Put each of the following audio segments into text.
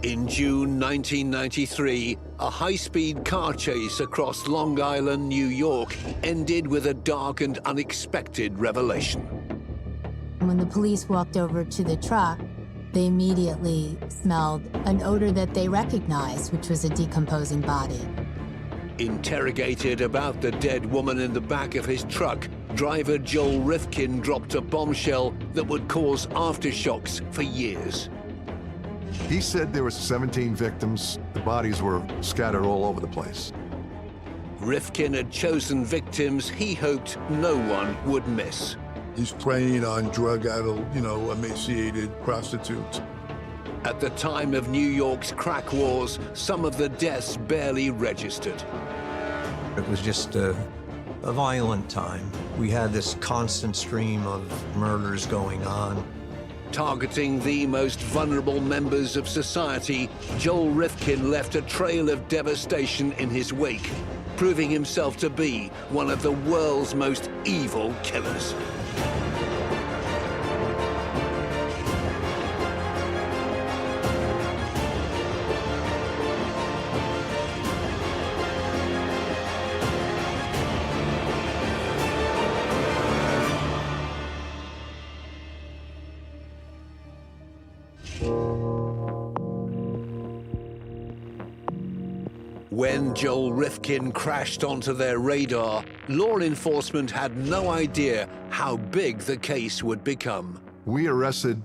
In June 1993, a high-speed car chase across Long Island, New York, ended with a dark and unexpected revelation. When the police walked over to the truck, they immediately smelled an odor that they recognized, which was a decomposing body. Interrogated about the dead woman in the back of his truck, driver Joel Rifkin dropped a bombshell that would cause aftershocks for years. He said there were 17 victims. The bodies were scattered all over the place. Rifkin had chosen victims he hoped no one would miss. He's preying on drug-addled, emaciated prostitutes. At the time of New York's crack wars, some of the deaths barely registered. It was just a violent time. We had this constant stream of murders going on. Targeting the most vulnerable members of society, Joel Rifkin left a trail of devastation in his wake, proving himself to be one of the world's most evil killers. When Joel Rifkin crashed onto their radar, law enforcement had no idea how big the case would become. We arrested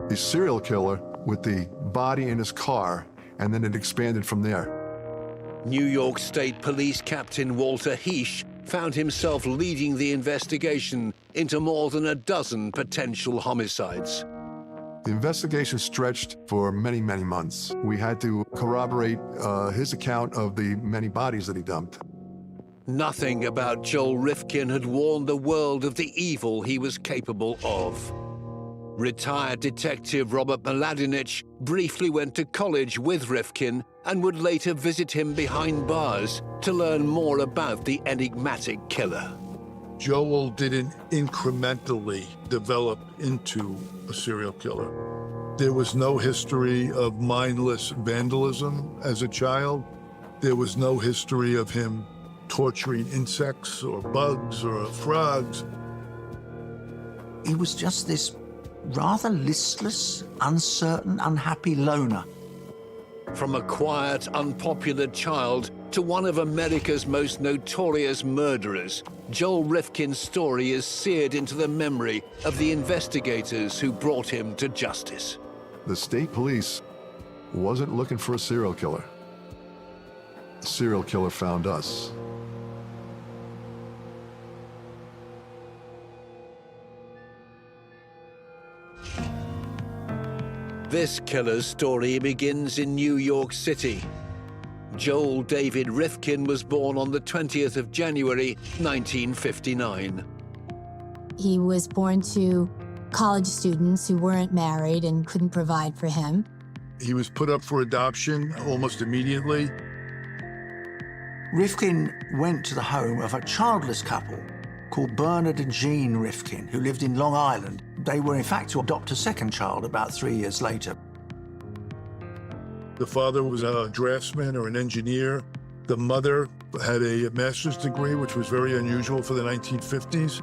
the serial killer with the body in his car, and then it expanded from there. New York State Police Captain Walter Heesh found himself leading the investigation into more than a dozen potential homicides. The investigation stretched for many, many months. We had to corroborate his account of the many bodies that he dumped. Nothing about Joel Rifkin had warned the world of the evil he was capable of. Retired detective Robert Mladinich briefly went to college with Rifkin and would later visit him behind bars to learn more about the enigmatic killer. Joel didn't incrementally develop into a serial killer. There was no history of mindless vandalism as a child. There was no history of him torturing insects or bugs or frogs. He was just this rather listless, uncertain, unhappy loner. From a quiet, unpopular child to one of America's most notorious murderers, Joel Rifkin's story is seared into the memory of the investigators who brought him to justice. The state police wasn't looking for a serial killer. The serial killer found us. This killer's story begins in New York City. Joel David Rifkin was born on the 20th of January, 1959. He was born to college students who weren't married and couldn't provide for him. He was put up for adoption almost immediately. Rifkin went to the home of a childless couple called Bernard and Jean Rifkin, who lived in Long Island. They were, in fact, to adopt a second child about 3 years later. The father was a draftsman or an engineer. The mother had a master's degree, which was very unusual for the 1950s.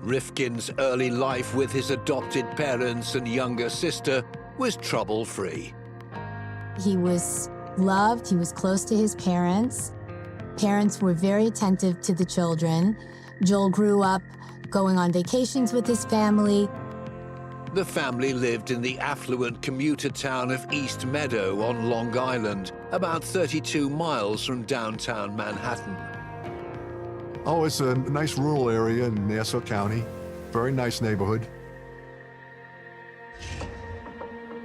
Rifkin's early life with his adopted parents and younger sister was trouble-free. He was loved, he was close to his parents. Parents were very attentive to the children. Joel grew up going on vacations with his family. The family lived in the affluent commuter town of East Meadow on Long Island, about 32 miles from downtown Manhattan. Oh, it's a nice rural area in Nassau County. Very nice neighborhood.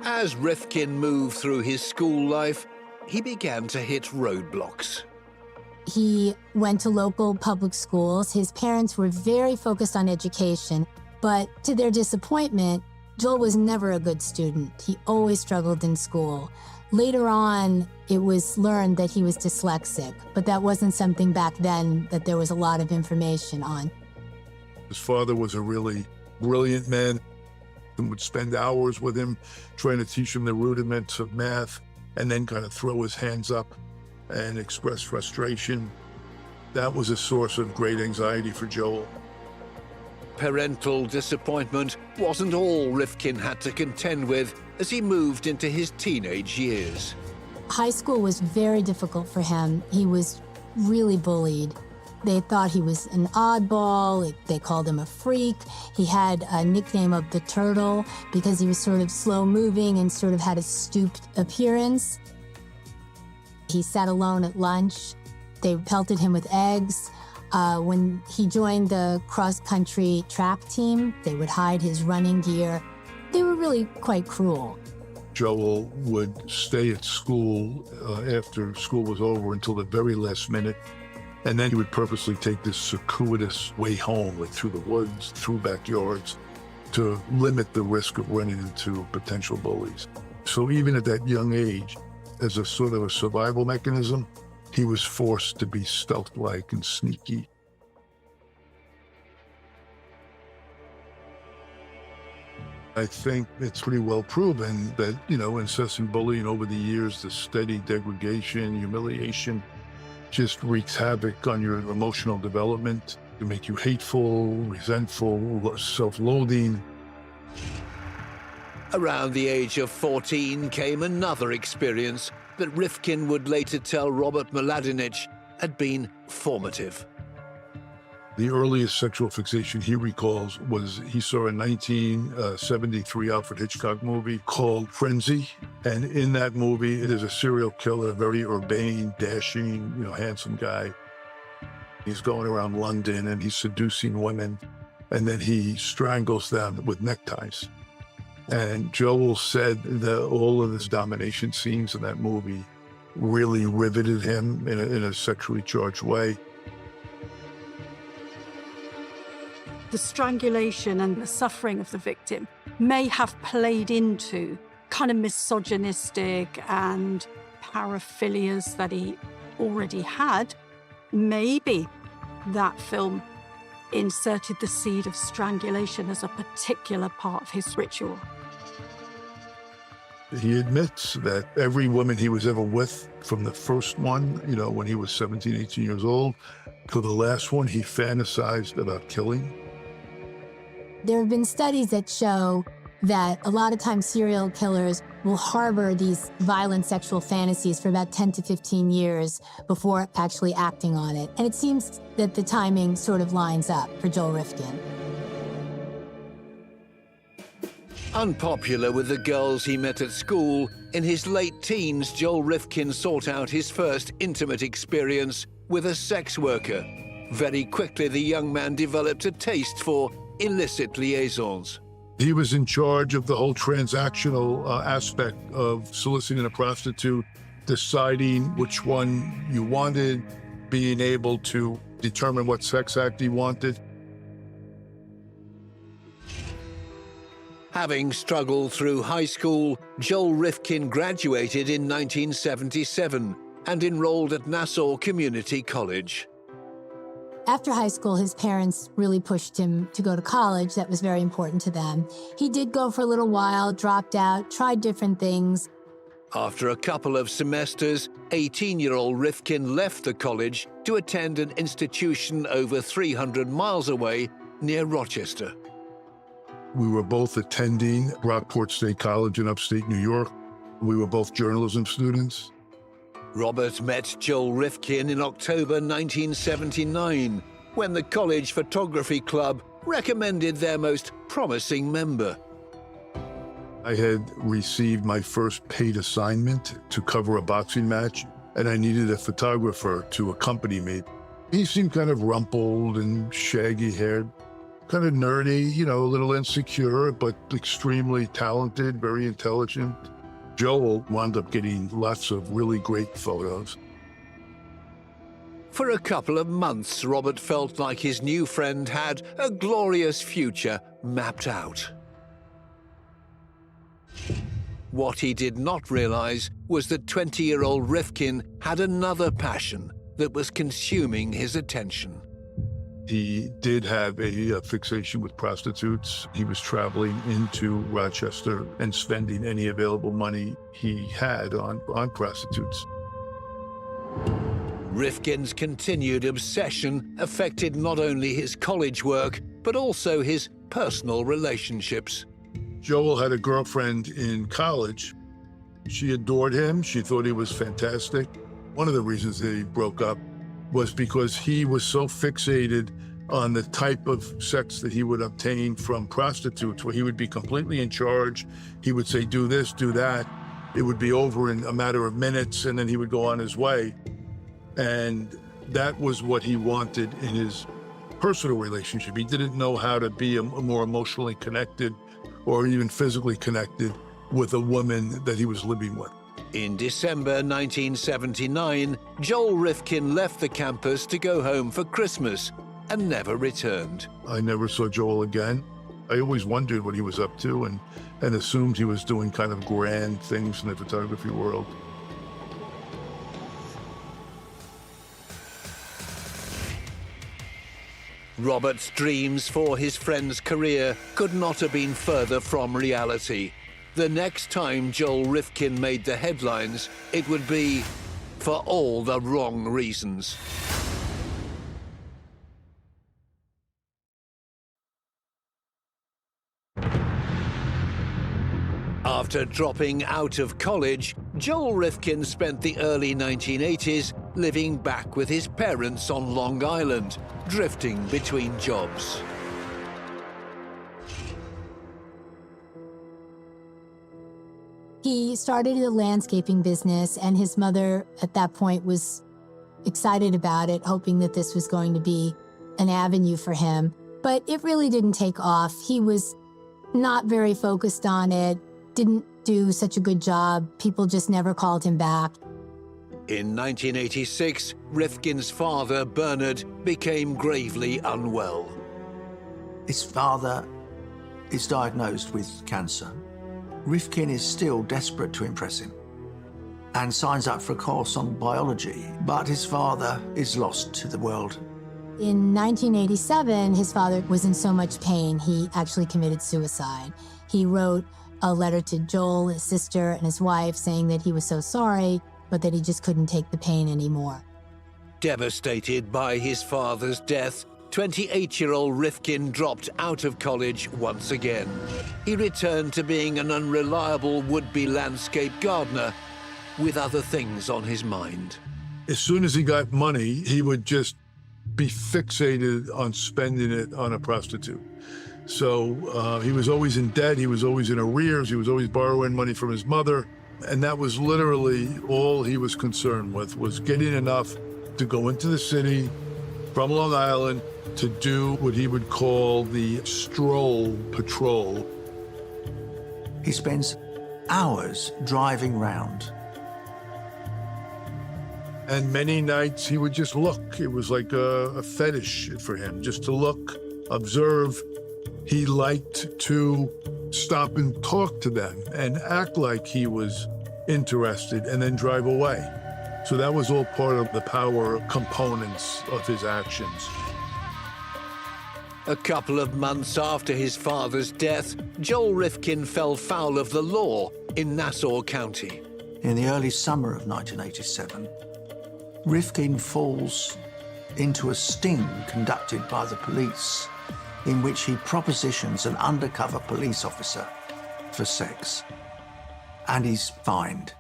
As Rifkin moved through his school life, he began to hit roadblocks. He went to local public schools. His parents were very focused on education, but to their disappointment, Joel was never a good student. He always struggled in school. Later on, it was learned that he was dyslexic, but that wasn't something back then that there was a lot of information on. His father was a really brilliant man. and would spend hours with him trying to teach him the rudiments of math, and then kind of throw his hands up and express frustration. That was a source of great anxiety for Joel. Parental disappointment wasn't all Rifkin had to contend with as he moved into his teenage years. High school was very difficult for him. He was really bullied. They thought he was an oddball. They called him a freak. He had a nickname of the Turtle because he was sort of slow-moving and sort of had a stooped appearance. He sat alone at lunch. They pelted him with eggs. When he joined the cross-country track team, they would hide his running gear. They were really quite cruel. Joel would stay at school after school was over until the very last minute. And then he would purposely take this circuitous way home, like through the woods, through backyards, to limit the risk of running into potential bullies. So even at that young age, as a sort of a survival mechanism, he was forced to be stealth-like and sneaky. I think it's pretty well proven that, incessant bullying over the years, the steady degradation, humiliation, just wreaks havoc on your emotional development. It make you hateful, resentful, self-loathing. Around the age of 14 came another experience that Rifkin would later tell Robert Mladinich had been formative. The earliest sexual fixation he recalls was he saw a 1973 Alfred Hitchcock movie called Frenzy. And in that movie, it is a serial killer, very urbane, dashing, handsome guy. He's going around London and he's seducing women, and then he strangles them with neckties. And Joel said that all of his domination scenes in that movie really riveted him in a sexually charged way. The strangulation and the suffering of the victim may have played into kind of misogynistic and paraphilias that he already had. Maybe that film inserted the seed of strangulation as a particular part of his ritual. He admits that every woman he was ever with, from the first one, when he was 17, 18 years old, to the last one, he fantasized about killing. There have been studies that show that a lot of times serial killers will harbor these violent sexual fantasies for about 10 to 15 years before actually acting on it. And it seems that the timing sort of lines up for Joel Rifkin. Unpopular with the girls he met at school, in his late teens, Joel Rifkin sought out his first intimate experience with a sex worker. Very quickly, the young man developed a taste for illicit liaisons. He was in charge of the whole transactional aspect of soliciting a prostitute, deciding which one you wanted, being able to determine what sex act he wanted. Having struggled through high school, Joel Rifkin graduated in 1977 and enrolled at Nassau Community College. After high school, his parents really pushed him to go to college. That was very important to them. He did go for a little while, dropped out, tried different things. After a couple of semesters, 18-year-old Rifkin left the college to attend an institution over 300 miles away near Rochester. We were both attending Rockport State College in upstate New York. We were both journalism students. Robert met Joel Rifkin in October 1979, when the college photography club recommended their most promising member. I had received my first paid assignment to cover a boxing match, and I needed a photographer to accompany me. He seemed kind of rumpled and shaggy-haired, kind of nerdy, a little insecure, but extremely talented, very intelligent. Joel wound up getting lots of really great photos. For a couple of months, Robert felt like his new friend had a glorious future mapped out. What he did not realize was that 20-year-old Rifkin had another passion that was consuming his attention. He did have a fixation with prostitutes. He was traveling into Rochester and spending any available money he had on prostitutes. Rifkin's continued obsession affected not only his college work, but also his personal relationships. Joel had a girlfriend in college. She adored him. She thought he was fantastic. One of the reasons they broke up was because he was so fixated on the type of sex that he would obtain from prostitutes, where he would be completely in charge. He would say, do this, do that. It would be over in a matter of minutes, and then he would go on his way. And that was what he wanted in his personal relationship. He didn't know how to be more emotionally connected or even physically connected with a woman that he was living with. In December 1979, Joel Rifkin left the campus to go home for Christmas and never returned. I never saw Joel again. I always wondered what he was up to and assumed he was doing kind of grand things in the photography world. Robert's dreams for his friend's career could not have been further from reality. The next time Joel Rifkin made the headlines, it would be for all the wrong reasons. After dropping out of college, Joel Rifkin spent the early 1980s living back with his parents on Long Island, drifting between jobs. He started a landscaping business, and his mother at that point was excited about it, hoping that this was going to be an avenue for him. But it really didn't take off. He was not very focused on it, didn't do such a good job. People just never called him back. In 1986, Rifkin's father, Bernard, became gravely unwell. His father is diagnosed with cancer. Rifkin is still desperate to impress him and signs up for a course on biology, but his father is lost to the world. In 1987, his father was in so much pain, he actually committed suicide. He wrote a letter to Joel, his sister, and his wife saying that he was so sorry, but that he just couldn't take the pain anymore. Devastated by his father's death, 28-year-old Rifkin dropped out of college once again. He returned to being an unreliable would-be landscape gardener with other things on his mind. As soon as he got money, he would just be fixated on spending it on a prostitute. So he was always in debt, he was always in arrears, he was always borrowing money from his mother. And that was literally all he was concerned with, was getting enough to go into the city from Long Island to do what he would call the stroll patrol. He spends hours driving round. And many nights he would just look. It was like a fetish for him, just to look, observe. He liked to stop and talk to them and act like he was interested and then drive away. So that was all part of the power components of his actions. A couple of months after his father's death, Joel Rifkin fell foul of the law in Nassau County. In the early summer of 1987, Rifkin falls into a sting conducted by the police in which he propositions an undercover police officer for sex, and he's fined.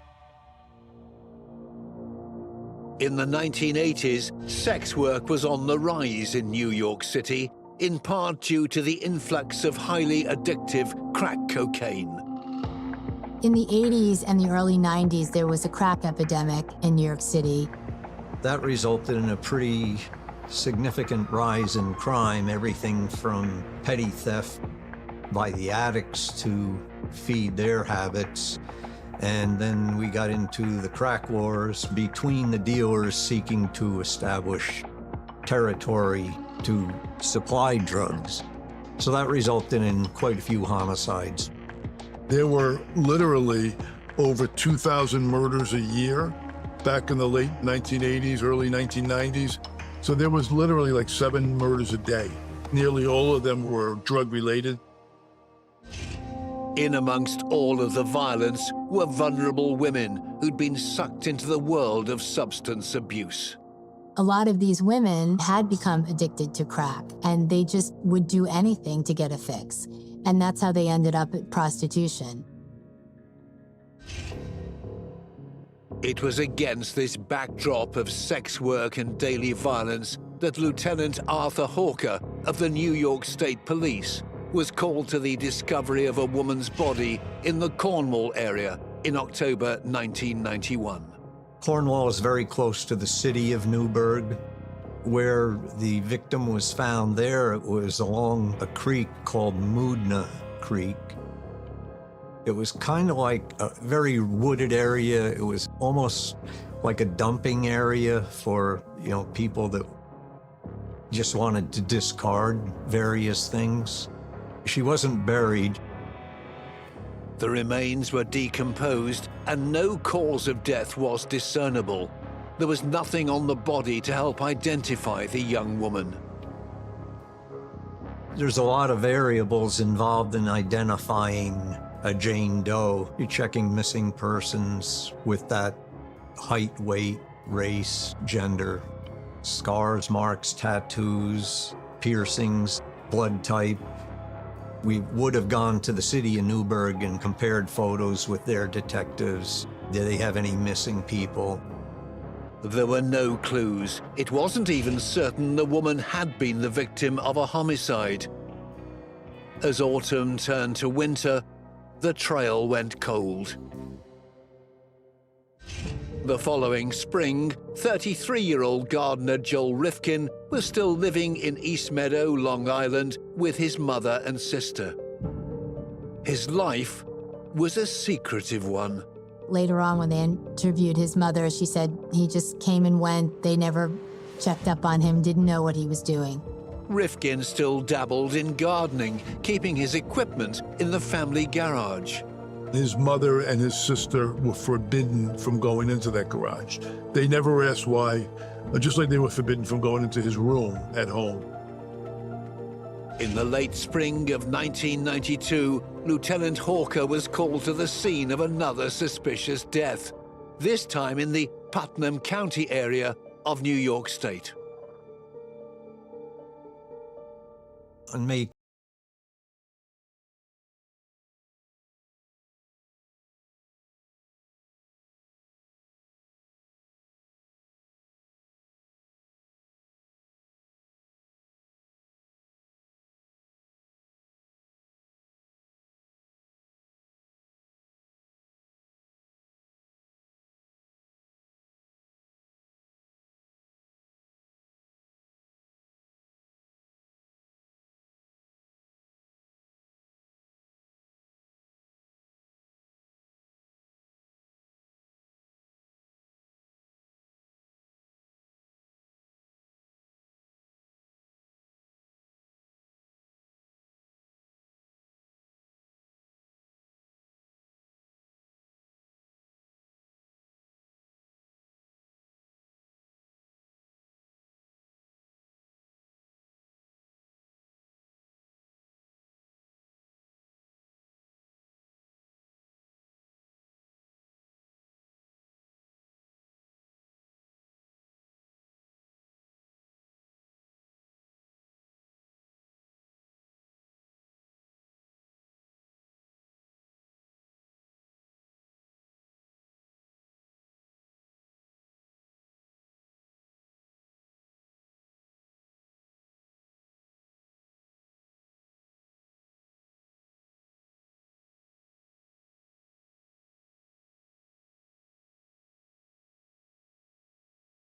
In the 1980s, sex work was on the rise in New York City, in part due to the influx of highly addictive crack cocaine. In the 80s and the early 90s, there was a crack epidemic in New York City. That resulted in a pretty significant rise in crime, everything from petty theft by the addicts to feed their habits. And then we got into the crack wars between the dealers seeking to establish territory to supply drugs. So that resulted in quite a few homicides. There were literally over 2,000 murders a year back in the late 1980s, early 1990s. So there was literally like 7 murders a day. Nearly all of them were drug-related. In amongst all of the violence were vulnerable women who'd been sucked into the world of substance abuse. A lot of these women had become addicted to crack, and they just would do anything to get a fix. And that's how they ended up at prostitution. It was against this backdrop of sex work and daily violence that Lieutenant Arthur Hawker of the New York State Police was called to the discovery of a woman's body in the Cornwall area in October 1991. Cornwall is very close to the city of Newburgh. Where the victim was found there, it was along a creek called Moodna Creek. It was kind of like a very wooded area. It was almost like a dumping area for, people that just wanted to discard various things. She wasn't buried. The remains were decomposed and no cause of death was discernible. There was nothing on the body to help identify the young woman. There's a lot of variables involved in identifying a Jane Doe. You're checking missing persons with that height, weight, race, gender, scars, marks, tattoos, piercings, blood type. We would have gone to the city of Newburgh and compared photos with their detectives. Did they have any missing people? There were no clues. It wasn't even certain the woman had been the victim of a homicide. As autumn turned to winter, the trail went cold. The following spring, 33-year-old gardener Joel Rifkin was still living in East Meadow, Long Island, with his mother and sister. His life was a secretive one. Later on, when they interviewed his mother, she said he just came and went. They never checked up on him, didn't know what he was doing. Rifkin still dabbled in gardening, keeping his equipment in the family garage. His mother and his sister were forbidden from going into that garage. They never asked why, just like they were forbidden from going into his room at home. In the late spring of 1992, Lieutenant Hawker was called to the scene of another suspicious death, this time in the Putnam County area of New York State. On May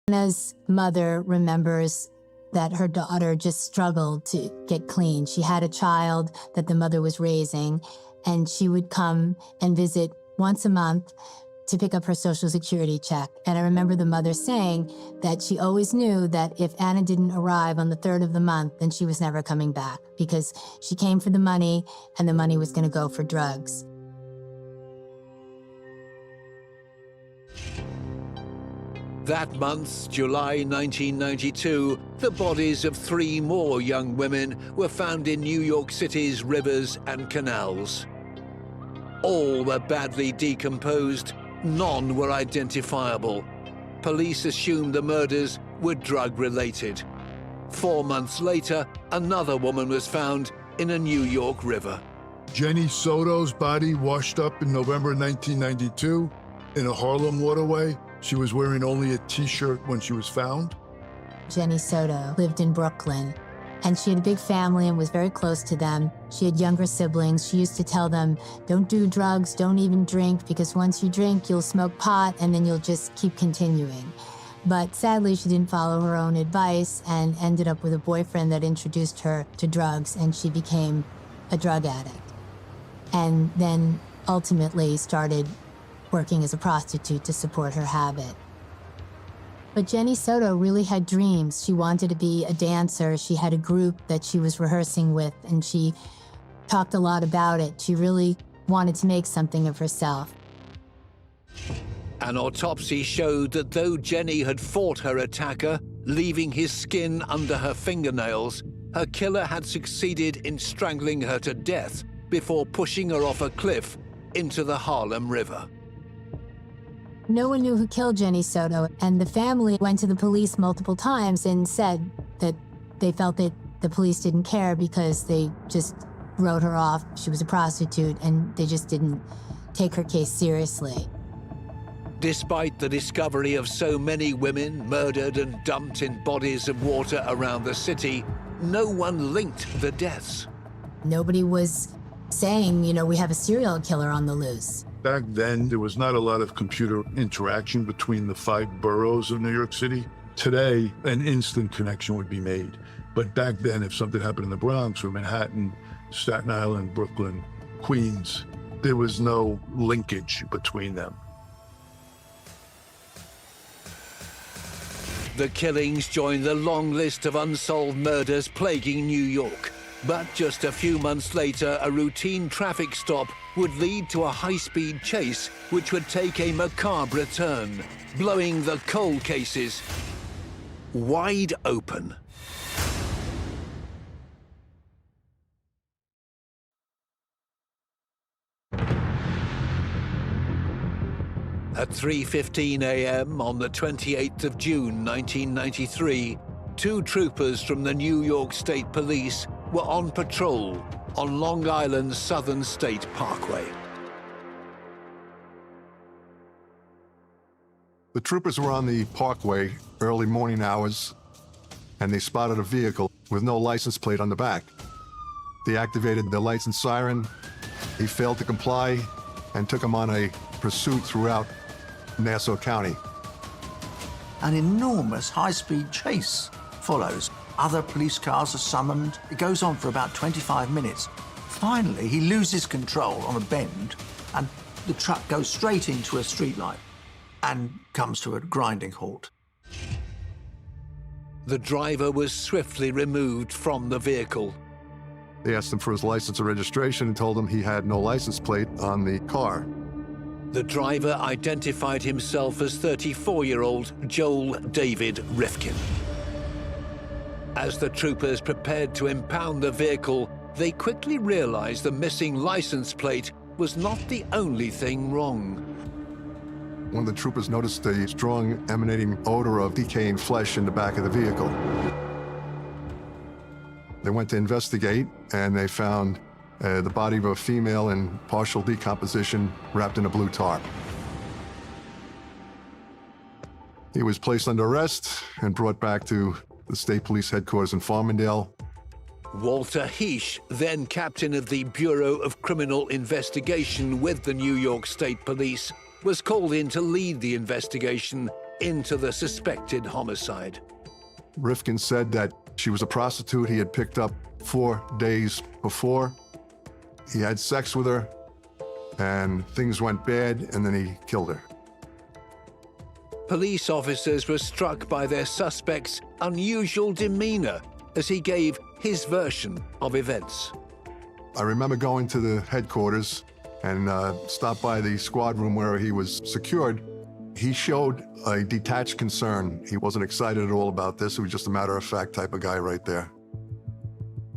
Anna's mother remembers that her daughter just struggled to get clean. She had a child that the mother was raising, and she would come and visit once a month to pick up her Social Security check. And I remember the mother saying that she always knew that if Anna didn't arrive on the 3rd of the month, then she was never coming back, because she came for the money and the money was going to go for drugs. That month, July 1992, the bodies of 3 more young women were found in New York City's rivers and canals. All were badly decomposed, none were identifiable. Police assumed the murders were drug-related. 4 months later, another woman was found in a New York river. Jenny Soto's body washed up in November 1992 in a Harlem waterway. She was wearing only a t-shirt when she was found. Jenny Soto lived in Brooklyn, and she had a big family and was very close to them. She had younger siblings. She used to tell them, don't do drugs, don't even drink, because once you drink, you'll smoke pot and then you'll just keep continuing. But sadly, she didn't follow her own advice and ended up with a boyfriend that introduced her to drugs, and she became a drug addict. And then ultimately started working as a prostitute to support her habit. But Jenny Soto really had dreams. She wanted to be a dancer. She had a group that she was rehearsing with, and she talked a lot about it. She really wanted to make something of herself. An autopsy showed that though Jenny had fought her attacker, leaving his skin under her fingernails, her killer had succeeded in strangling her to death before pushing her off a cliff into the Harlem River. No one knew who killed Jenny Soto, and the family went to the police multiple times and said that they felt that the police didn't care because they just wrote her off. She was a prostitute, and they just didn't take her case seriously. Despite the discovery of so many women murdered and dumped in bodies of water around the city, no one linked the deaths. Nobody was saying, we have a serial killer on the loose. Back then, there was not a lot of computer interaction between the 5 boroughs of New York City. Today, an instant connection would be made. But back then, if something happened in the Bronx or Manhattan, Staten Island, Brooklyn, Queens, there was no linkage between them. The killings joined the long list of unsolved murders plaguing New York. But just a few months later, a routine traffic stop would lead to a high-speed chase which would take a macabre turn, blowing the cold cases wide open. At 3:15 a.m. on the 28th of June 1993, 2 troopers from the New York State Police were on patrol on Long Island's Southern State Parkway. The troopers were on the parkway early morning hours, and they spotted a vehicle with no license plate on the back. They activated the lights and siren. He failed to comply and took him on a pursuit throughout Nassau County. An enormous high-speed chase follows. Other police cars are summoned. It goes on for about 25 minutes. Finally, he loses control on a bend, and the truck goes straight into a streetlight and comes to a grinding halt. The driver was swiftly removed from the vehicle. They asked him for his license and registration and told him he had no license plate on the car. The driver identified himself as 34-year-old Joel David Rifkin. As the troopers prepared to impound the vehicle, they quickly realized the missing license plate was not the only thing wrong. One of the troopers noticed a strong emanating odor of decaying flesh in the back of the vehicle. They went to investigate, and they found the body of a female in partial decomposition wrapped in a blue tarp. He was placed under arrest and brought back to the State Police headquarters in Farmingdale. Walter Heesh, then captain of the Bureau of Criminal Investigation with the New York State Police, was called in to lead the investigation into the suspected homicide. Rifkin said that she was a prostitute he had picked up 4 days before. He had sex with her, and things went bad, and then he killed her. Police officers were struck by their suspect's unusual demeanor as he gave his version of events. I remember going to the headquarters and stopped by the squad room where he was secured. He showed a detached concern. He wasn't excited at all about this. He was just a matter-of-fact type of guy right there.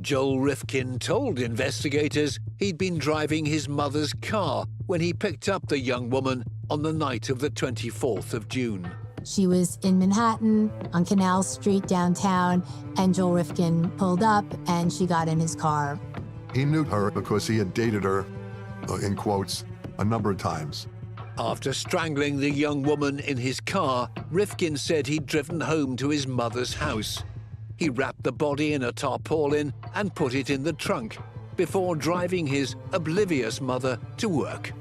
Joel Rifkin told investigators he'd been driving his mother's car when he picked up the young woman on the night of the 24th of June. She was in Manhattan on Canal Street downtown, and Joel Rifkin pulled up and she got in his car. He knew her because he had dated her, in quotes, a number of times. After strangling the young woman in his car, Rifkin said he'd driven home to his mother's house. He wrapped the body in a tarpaulin and put it in the trunk before driving his oblivious mother to work.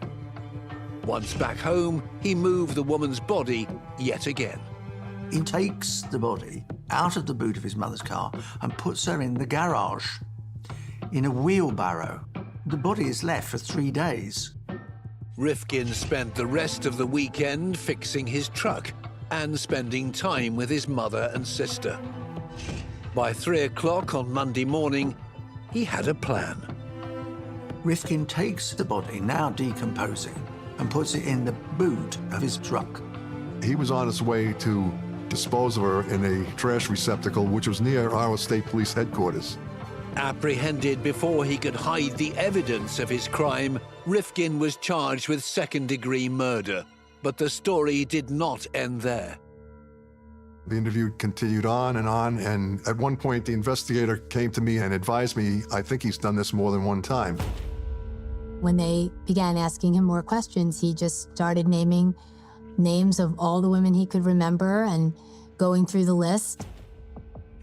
Once back home, he moved the woman's body yet again. He takes the body out of the boot of his mother's car and puts her in the garage in a wheelbarrow. The body is left for 3 days. Rifkin spent the rest of the weekend fixing his truck and spending time with his mother and sister. By 3 o'clock on Monday morning, he had a plan. Rifkin takes the body, now decomposing, and puts it in the boot of his truck. He was on his way to dispose of her in a trash receptacle, which was near our state police headquarters. Apprehended before he could hide the evidence of his crime, Rifkin was charged with second-degree murder. But the story did not end there. The interview continued on, and at one point the investigator came to me and advised me, I think he's done this more than one time. When they began asking him more questions, he just started naming names of all the women he could remember and going through the list.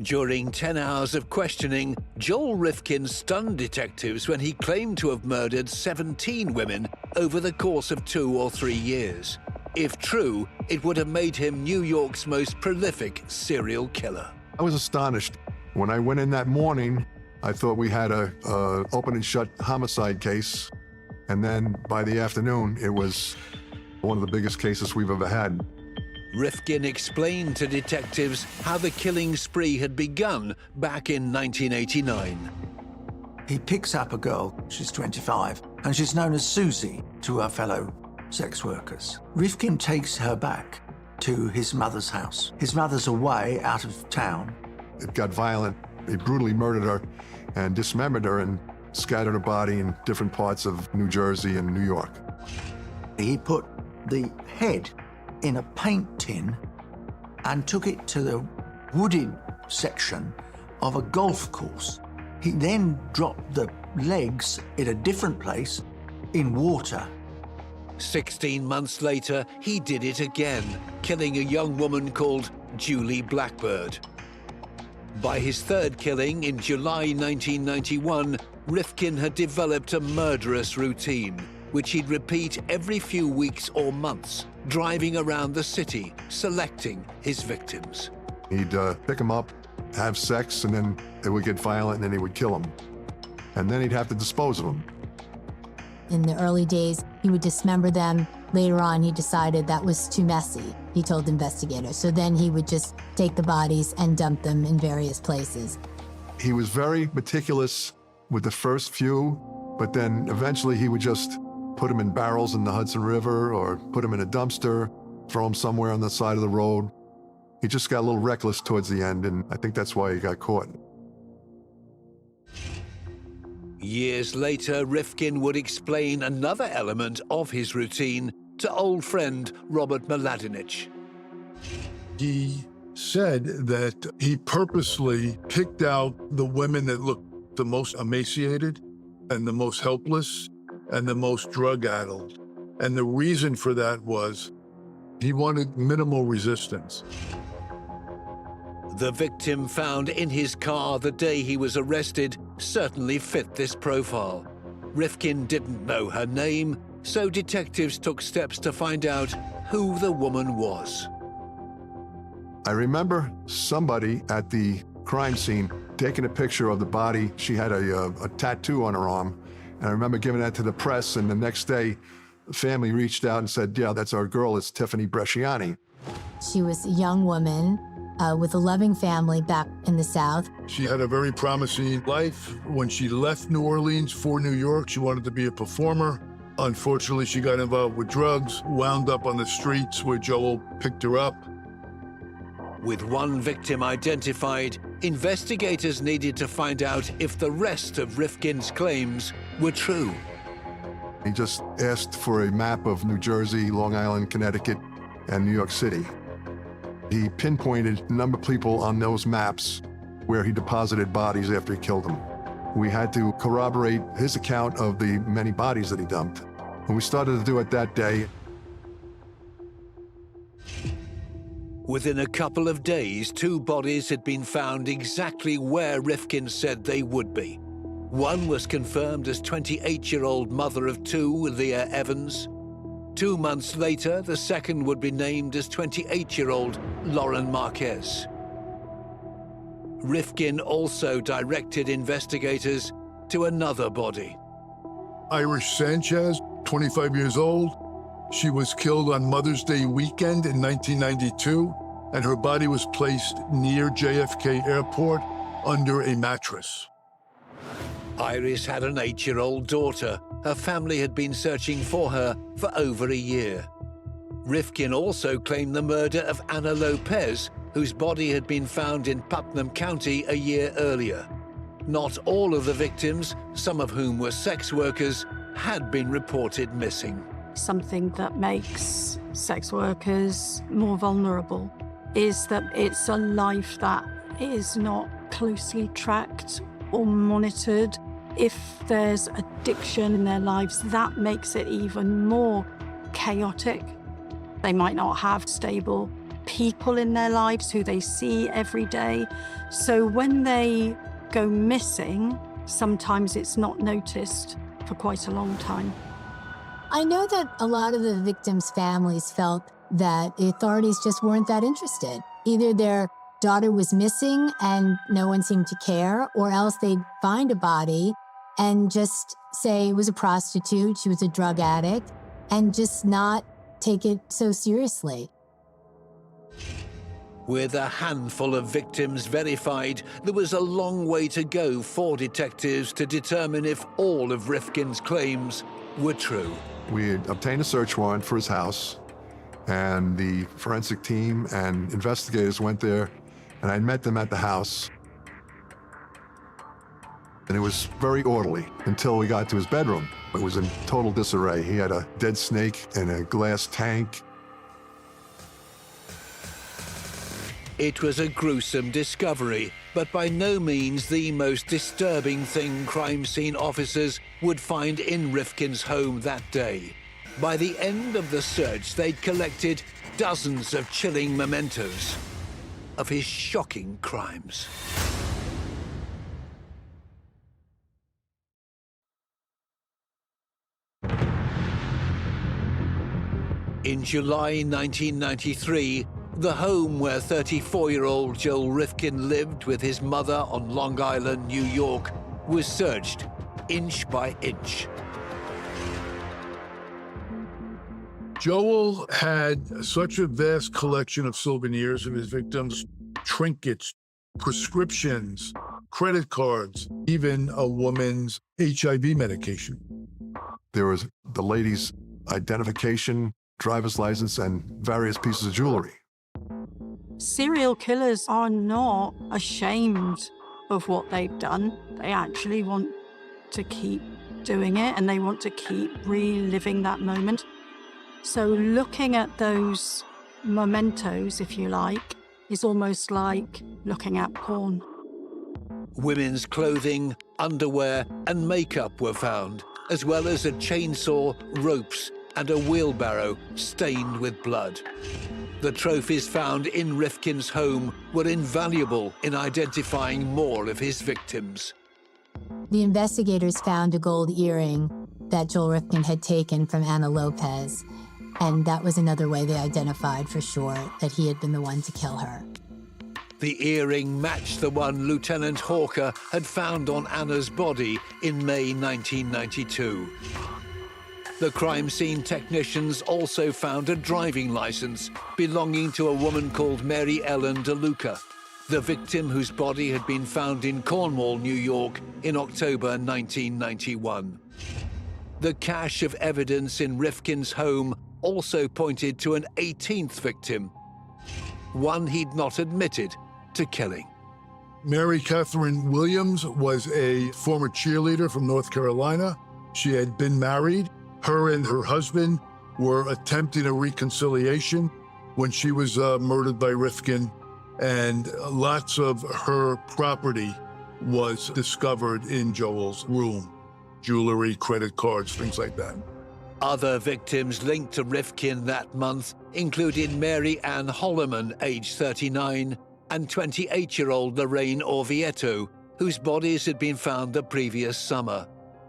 During 10 hours of questioning, Joel Rifkin stunned detectives when he claimed to have murdered 17 women over the course of 2 or 3 years. If true, it would have made him New York's most prolific serial killer. I was astonished. When I went in that morning, I thought we had a open and shut homicide case. And then by the afternoon, it was one of the biggest cases we've ever had. Rifkin explained to detectives how the killing spree had begun back in 1989. He picks up a girl, she's 25, and she's known as Susie to her fellow sex workers. Rifkin takes her back to his mother's house. His mother's away, out of town. It got violent. He brutally murdered her and dismembered her and scattered her body in different parts of New Jersey and New York. He put the head in a paint tin and took it to the wooded section of a golf course. He then dropped the legs in a different place in water. 16 months later, he did it again, killing a young woman called Julie Blackbird. By his third killing in July 1991, Rifkin had developed a murderous routine, which he'd repeat every few weeks or months, driving around the city, selecting his victims. He'd pick them up, have sex, and then it would get violent, and then he would kill them. And then he'd have to dispose of them. In the early days, he would dismember them. Later on, he decided that was too messy, he told investigators. So then he would just take the bodies and dump them in various places. He was very meticulous with the first few, but then eventually he would just put them in barrels in the Hudson River or put them in a dumpster, throw them somewhere on the side of the road. He just got a little reckless towards the end, and I think that's why he got caught. Years later, Rifkin would explain another element of his routine to old friend Robert Mladinich. He said that he purposely picked out the women that looked the most emaciated and the most helpless and the most drug-addled. And the reason for that was he wanted minimal resistance. The victim found in his car the day he was arrested certainly fit this profile. Rifkin didn't know her name, so detectives took steps to find out who the woman was. I remember somebody at the crime scene taking a picture of the body. She had a tattoo on her arm, and I remember giving that to the press, and the next day, the family reached out and said, yeah, that's our girl, it's Tiffany Bresciani. She was a young woman with a loving family back in the South. She had a very promising life. When she left New Orleans for New York, she wanted to be a performer. Unfortunately, she got involved with drugs, wound up on the streets where Joel picked her up. With one victim identified, investigators needed to find out if the rest of Rifkin's claims were true. He just asked for a map of New Jersey, Long Island, Connecticut, and New York City. He pinpointed a number of people on those maps where he deposited bodies after he killed them. We had to corroborate his account of the many bodies that he dumped. And we started to do it that day. Within a couple of days, 2 bodies had been found exactly where Rifkin said they would be. One was confirmed as 28-year-old mother of 2, Leah Evans. 2 months later, the second would be named as 28-year-old Lauren Marquez. Rifkin also directed investigators to another body. Irish Sanchez, 25 years old. She was killed on Mother's Day weekend in 1992, and her body was placed near JFK Airport under a mattress. Iris had an 8-year-old daughter. Her family had been searching for her for over a year. Rifkin also claimed the murder of Ana Lopez, whose body had been found in Putnam County a year earlier. Not all of the victims, some of whom were sex workers, had been reported missing. Something that makes sex workers more vulnerable is that it's a life that is not closely tracked or monitored. If there's addiction in their lives, that makes it even more chaotic. They might not have stable people in their lives who they see every day. So when they go missing, sometimes it's not noticed for quite a long time. I know that a lot of the victims' families felt that the authorities just weren't that interested. Either their daughter was missing and no one seemed to care, or else they'd find a body and just say it was a prostitute, she was a drug addict, and just not take it so seriously. With a handful of victims verified, there was a long way to go for detectives to determine if all of Rifkin's claims were true. We had obtained a search warrant for his house, and the forensic team and investigators went there, and I met them at the house. And it was very orderly until we got to his bedroom. It was in total disarray. He had a dead snake in a glass tank. It was a gruesome discovery, but by no means the most disturbing thing crime scene officers would find in Rifkin's home that day. By the end of the search, they'd collected dozens of chilling mementos of his shocking crimes. In July 1993, the home where 34-year-old Joel Rifkin lived with his mother on Long Island, New York, was searched inch by inch. Joel had such a vast collection of souvenirs of his victims, trinkets, prescriptions, credit cards, even a woman's HIV medication. There was the lady's identification, driver's license, and various pieces of jewelry. Serial killers are not ashamed of what they've done. They actually want to keep doing it, and they want to keep reliving that moment. So looking at those mementos, if you like, is almost like looking at porn. Women's clothing, underwear, and makeup were found, as well as a chainsaw, ropes, and a wheelbarrow stained with blood. The trophies found in Rifkin's home were invaluable in identifying more of his victims. The investigators found a gold earring that Joel Rifkin had taken from Ana Lopez, and that was another way they identified for sure that he had been the one to kill her. The earring matched the one Lieutenant Hawker had found on Anna's body in May 1992. The crime scene technicians also found a driving license belonging to a woman called Mary Ellen DeLuca, the victim whose body had been found in Cornwall, New York in October 1991. The cache of evidence in Rifkin's home also pointed to an 18th victim, one he'd not admitted to killing. Mary Catherine Williams was a former cheerleader from North Carolina. She had been married. Her and her husband were attempting a reconciliation when she was murdered by Rifkin, and lots of her property was discovered in Joel's room. Jewelry, credit cards, things like that. Other victims linked to Rifkin that month included Mary Ann Holloman, age 39, and 28-year-old Lorraine Orvieto, whose bodies had been found the previous summer.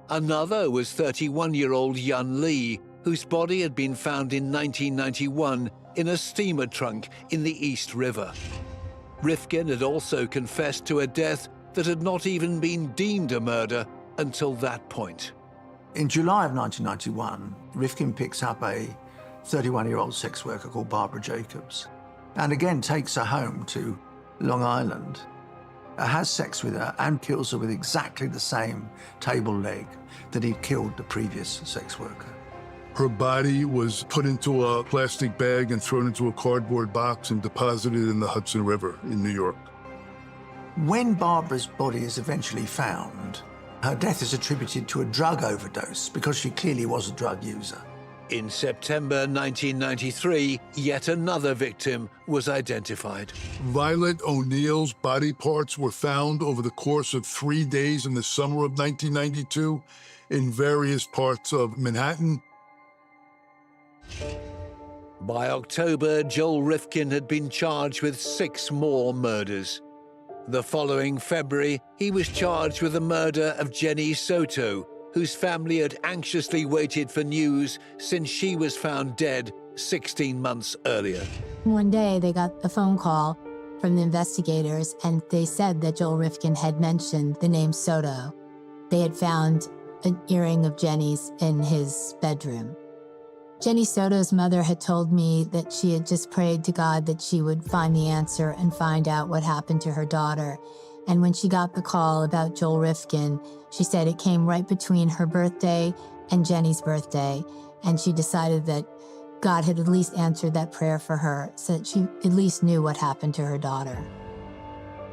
Another was 31-year-old Yun Lee, whose body had been found in 1991 in a steamer trunk in the East River. Rifkin had also confessed to a death that had not even been deemed a murder until that point. In July of 1991, Rifkin picks up a 31-year-old sex worker called Barbara Jacobs and again takes her home to Long Island, has sex with her and kills her with exactly the same table leg that he'd killed the previous sex worker. Her body was put into a plastic bag and thrown into a cardboard box and deposited in the Hudson River in New York. When Barbara's body is eventually found, her death is attributed to a drug overdose because she clearly was a drug user. In September 1993, yet another victim was identified. Violet O'Neill's body parts were found over the course of 3 days in the summer of 1992 in various parts of Manhattan. By October, Joel Rifkin had been charged with 6 more murders. The following February, he was charged with the murder of Jenny Soto, whose family had anxiously waited for news since she was found dead 16 months earlier. One day, they got a phone call from the investigators, and they said that Joel Rifkin had mentioned the name Soto. They had found an earring of Jenny's in his bedroom. Jenny Soto's mother had told me that she had just prayed to God that she would find the answer and find out what happened to her daughter. And when she got the call about Joel Rifkin, she said it came right between her birthday and Jenny's birthday, and she decided that God had at least answered that prayer for her, so that she at least knew what happened to her daughter.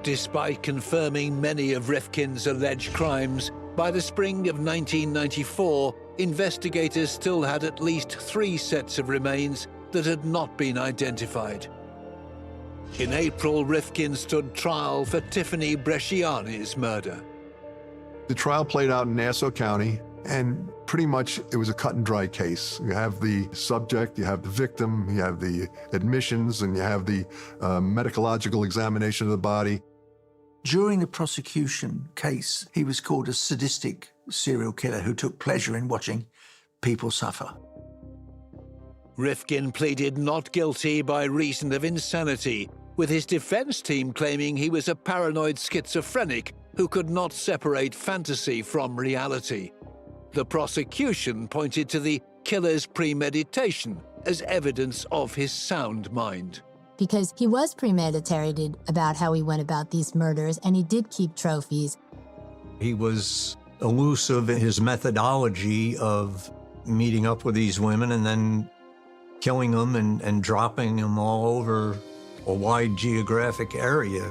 Despite confirming many of Rifkin's alleged crimes, by the spring of 1994, investigators still had at least 3 sets of remains that had not been identified. In April, Rifkin stood trial for Tiffany Bresciani's murder. The trial played out in Nassau County, and pretty much it was a cut and dry case. You have the subject, you have the victim, you have the admissions, and you have the medicological examination of the body. During the prosecution case, he was called a sadistic serial killer who took pleasure in watching people suffer. Rifkin pleaded not guilty by reason of insanity, with his defense team claiming he was a paranoid schizophrenic who could not separate fantasy from reality. The prosecution pointed to the killer's premeditation as evidence of his sound mind. Because he was premeditated about how he went about these murders, and he did keep trophies. He was elusive in his methodology of meeting up with these women and then killing them and dropping them all over a wide geographic area.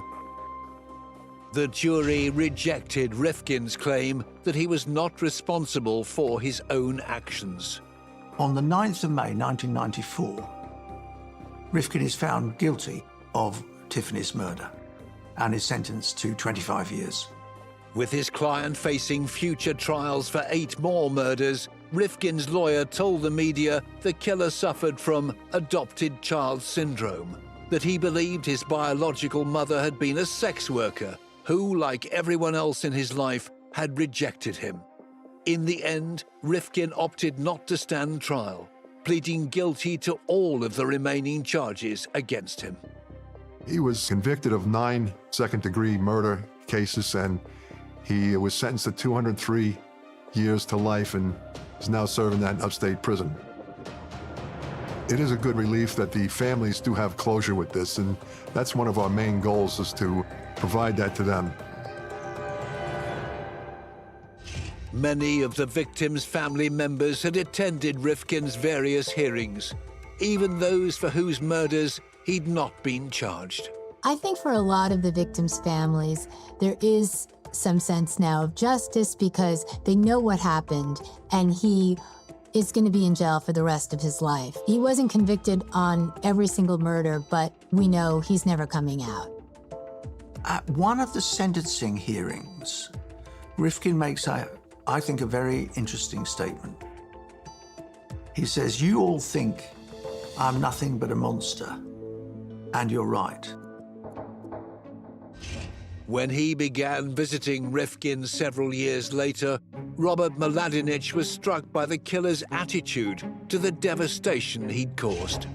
The jury rejected Rifkin's claim that he was not responsible for his own actions. On the 9th of May 1994, Rifkin is found guilty of Tiffany's murder and is sentenced to 25 years. With his client facing future trials for 8 more murders, Rifkin's lawyer told the media the killer suffered from adopted child syndrome, that he believed his biological mother had been a sex worker who, like everyone else in his life, had rejected him. In the end, Rifkin opted not to stand trial, pleading guilty to all of the remaining charges against him. He was convicted of 9 second-degree murder cases, and he was sentenced to 203 years to life and is now serving that in upstate prison. It is a good relief that the families do have closure with this, and that's one of our main goals, is to provide that to them. Many of the victims' family members had attended Rifkin's various hearings, even those for whose murders he'd not been charged. I think for a lot of the victims' families, there is some sense now of justice because they know what happened and he is going to be in jail for the rest of his life. He wasn't convicted on every single murder, but we know he's never coming out. At one of the sentencing hearings, Rifkin makes, I think, a very interesting statement. He says, "You all think I'm nothing but a monster, and you're right." When he began visiting Rifkin several years later, Robert Mladinich was struck by the killer's attitude to the devastation he'd caused.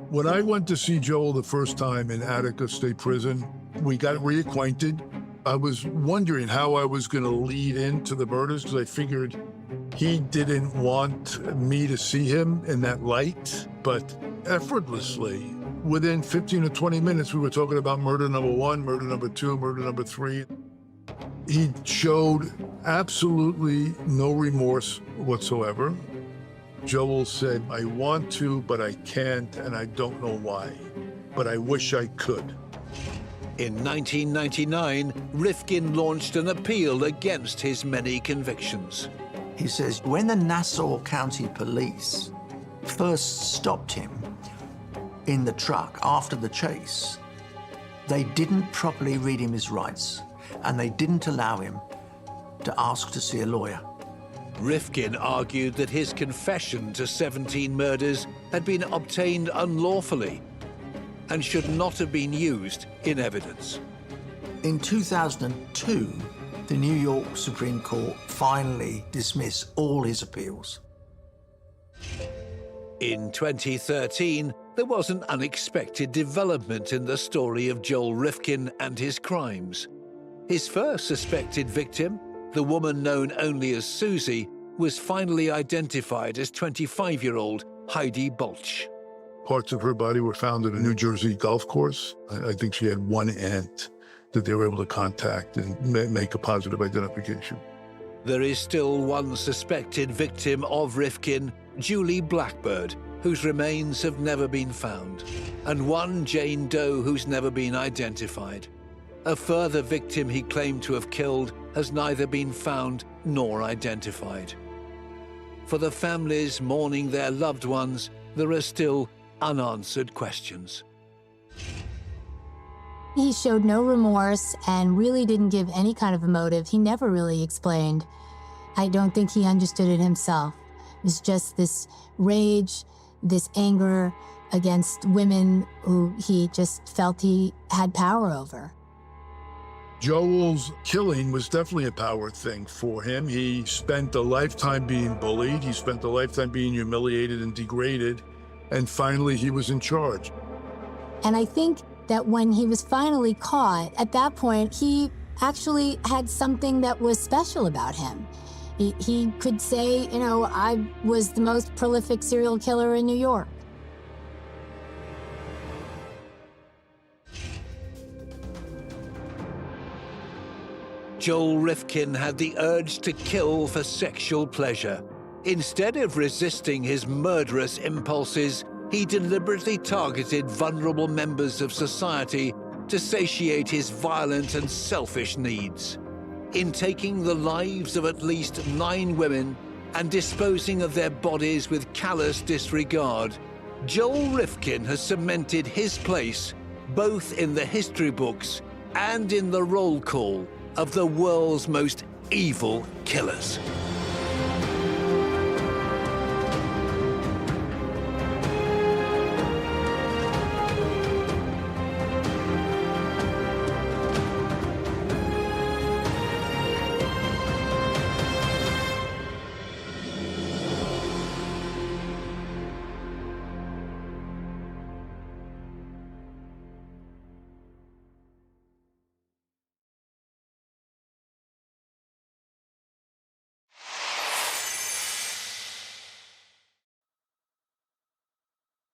When I went to see Joel the first time in Attica State Prison, we got reacquainted. I was wondering how I was going to lead into the murders because I figured he didn't want me to see him in that light, but effortlessly, within 15 or 20 minutes, we were talking about murder number 1, murder number 2, murder number 3. He showed absolutely no remorse whatsoever. Joel said, "I want to, but I can't, and I don't know why, but I wish I could." In 1999, Rifkin launched an appeal against his many convictions. He says, when the Nassau County Police first stopped him in the truck after the chase, they didn't properly read him his rights, and they didn't allow him to ask to see a lawyer. Rifkin argued that his confession to 17 murders had been obtained unlawfully and should not have been used in evidence. In 2002, the New York Supreme Court finally dismissed all his appeals. In 2013, there was an unexpected development in the story of Joel Rifkin and his crimes. His first suspected victim, the woman known only as Susie, was finally identified as 25-year-old Heidi Balch. Parts of her body were found at a New Jersey golf course. I think she had one aunt that they were able to contact and make a positive identification. There is still one suspected victim of Rifkin, Julie Blackbird, whose remains have never been found, and one Jane Doe who's never been identified. A further victim he claimed to have killed has neither been found nor identified. For the families mourning their loved ones, there are still unanswered questions. He showed no remorse and really didn't give any kind of a motive. He never really explained. I don't think he understood it himself. It was just this rage, this anger against women who he just felt he had power over. Joel's killing was definitely a power thing for him. He spent a lifetime being bullied. He spent a lifetime being humiliated and degraded. And finally, he was in charge. And I think that when he was finally caught, at that point, he actually had something that was special about him. He could say, you know, I was the most prolific serial killer in New York. Joel Rifkin had the urge to kill for sexual pleasure. Instead of resisting his murderous impulses, he deliberately targeted vulnerable members of society to satiate his violent and selfish needs. In taking the lives of at least 9 women and disposing of their bodies with callous disregard, Joel Rifkin has cemented his place both in the history books and in the roll call of the world's most evil killers.